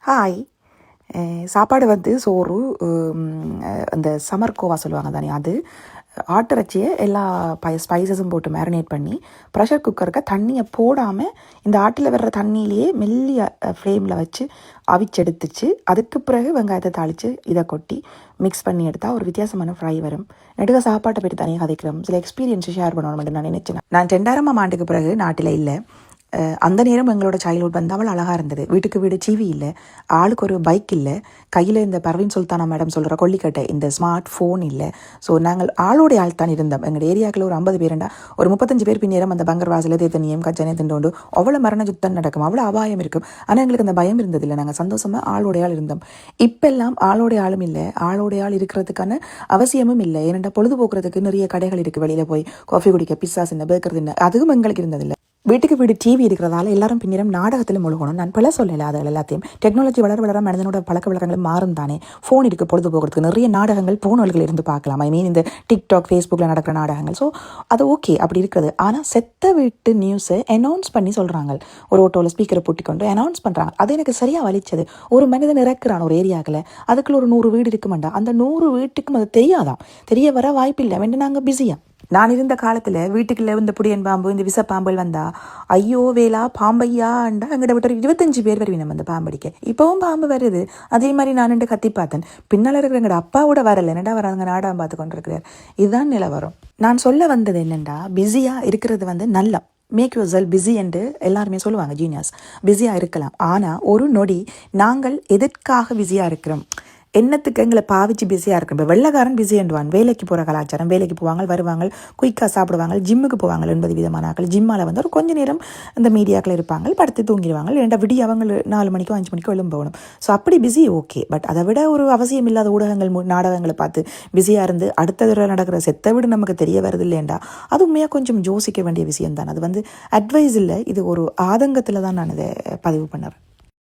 Hi. சாப்பாடு வந்து சோறு, அந்த சமர்கோவா சொல்லுவாங்க தானே, அது ஆட்டிறைச்சியை எல்லா ஸ்பைசஸும் போட்டு மேரினேட் பண்ணி ப்ரெஷர் குக்கருக்கு தண்ணியை போடாமல் இந்த ஆட்டில் வர்ற தண்ணியிலேயே மெல்லிய ஃப்ளேமில் வச்சு அவிச்செடுத்துச்சு. அதுக்கு பிறகு வெங்காயத்தை தாளித்து இதை கொட்டி மிக்ஸ் பண்ணி எடுத்தால் ஒரு வித்தியாசமான ஃப்ரை வரும். நடுக்க சாப்பாட்டை பற்றி தனியாக கதைக்கிறோம். சில எக்ஸ்பீரியன்ஸை ஷேர் பண்ணணும்னு நான் நினச்சேன். நான் 2000ஆம் ஆண்டுக்கு பிறகு நாட்டில் இல்லை. அந்த நேரம் எங்களோட சைல்ட்ஹுட் வந்து அவள் அழகாக இருந்தது. வீட்டுக்கு வீடு டிவி இல்லை, ஆளுக்கு ஒரு பைக் இல்லை, கையில் இந்த பர்வீன் சுல்தானா மேடம் சொல்கிற கொல்லிக்கட்டை இந்த ஸ்மார்ட் ஃபோன் இல்லை. ஸோ நாங்கள் ஆளோடைய ஆள் தான் இருந்தோம். எங்கள் ஏரியாவில் ஒரு 50 பேருண்டா ஒரு 35 பேர் பின்னேரம் அந்த பங்கர் வாசலை தேத்தனியம் கச்சனை திண்டோண்டு அவ்வளோ மரண சுத்தம் நடக்கும், அவ்வளோ அபாயம் இருக்கும். ஆனால் எங்களுக்கு அந்த பயம் இருந்ததில்லை. நாங்கள் சந்தோஷமாக ஆளோடைய ஆள் இருந்தோம். இப்பெல்லாம் ஆளோடைய ஆளும் இல்லை, ஆளோடைய ஆள் இருக்கிறதுக்கான அவசியமும் இல்லை. ஏனென்றால் பொழுதுபோக்குறதுக்கு நிறைய கடைகள் இருக்குது. வெளியில் போய் காஃபி குடிக்க, பிஸ்ஸா சின்ன பேக்கர் தின்ன, அதுவும் எங்களுக்கு இருந்ததில்லை. வீட்டுக்கு வீடு டிவி இருக்கிறதால எல்லாரும் பின்னிடம் நாடகத்தில் முழுகணும். நான் பல சொல்லலை அது எல்லாத்தையும். டெக்னாலஜி வளர மனிதனோட பழக்க வழக்கங்களும் மாறும் தானே. ஃபோன் இருக்குது பொழுதுபோக்குறதுக்கு, நிறைய நாடகங்கள் போனவர்கள் இருந்து பார்க்கலாம். இந்த டிக்டாக் ஃபேஸ்புக்கில் நடக்கிற நாடகங்கள். ஸோ அது ஓகே அப்படி இருக்கிறது. ஆனால் செத்த வீட்டு நியூஸை அனௌன்ஸ் பண்ணி சொல்கிறாங்க. ஒரு ஓட்டோவில் ஸ்பீக்கரை பூட்டி கொண்டு அனௌன்ஸ் பண்ணுறாங்க. அது எனக்கு சரியாக வலிச்சது. ஒரு மனிதன் இறக்குறான் ஒரு ஏரியாவில், அதுக்குள்ள ஒரு 100 வீடு இருக்குமாண்டா. அந்த 100 வீட்டுக்கும் அது தெரியாதான், தெரிய வர வாய்ப்பு இல்லை. வேண்டு நாங்கள் பிஸியாக. நான் இருந்த காலத்தில் வீட்டுக்குள்ளே இந்த புடியன் பாம்பு, இந்த விசப்பாம்புகள் வந்தா ஐயோ வேலா பாம்பையாண்டா எங்கிட்ட விட்டு 25 பேர் வருவீங்க நம்ம அந்த பாம்படிக்க. இப்போவும் பாம்பு வருது. அதே மாதிரி நான் கத்தி பார்த்தேன். பின்னால் இருக்கிற எங்கட அப்பாவோட வரல, என்னடா வராங்க நாடகம் பார்த்து கொண்டிருக்கிறார். இதுதான் நிலவரம். நான் சொல்ல வந்தது என்னென்னா, பிஸியாக இருக்கிறது வந்து நல்லா மேக் யூர் செல்ஃப் பிஸி என்று எல்லாருமே சொல்லுவாங்க. ஜீனியஸ் பிஸியாக இருக்கலாம். ஆனால் ஒரு நொடி நாங்கள் எதற்காக பிஸியாக இருக்கிறோம், என்னத்துக்கு எங்களை பாவிச்சு பிஸியாக இருக்கும். இப்போ வெள்ளைக்காரன் பிஸியாண்டுவான். வேலைக்கு போகிற கலாச்சாரம், வேலைக்கு போவாங்க, வருவாங்க, குயிக்காக சாப்பிடுவாங்க, ஜிம்முக்கு போவாங்க. 80 விதமான ஆக்கள் ஜிம்மால் வந்து ஒரு கொஞ்ச நேரம் இந்த மீடியாக்கள் இருப்பாங்க, படுத்து தூங்கிடுவாங்க. ரெண்டா விடிய அவங்க 4 மணிக்கோ 5 மணிக்கோ எழும்ப போகணும். ஸோ அப்படி பிஸி ஓகே. பட் அதை விட ஒரு அவசியம் இல்லாத ஊடகங்கள் நாடகங்களை பார்த்து பிஸியாக இருந்து அடுத்த தடவை நடக்கிற செத்த விட நமக்கு தெரிய வருது இல்லைண்டா, அது உண்மையாக கொஞ்சம் யோசிக்க வேண்டிய விஷயம் தான். அது வந்து அட்வைஸ் இல்லை, இது ஒரு ஆதங்கத்தில் தான் நான் இதை பதிவு பண்ணுறேன்.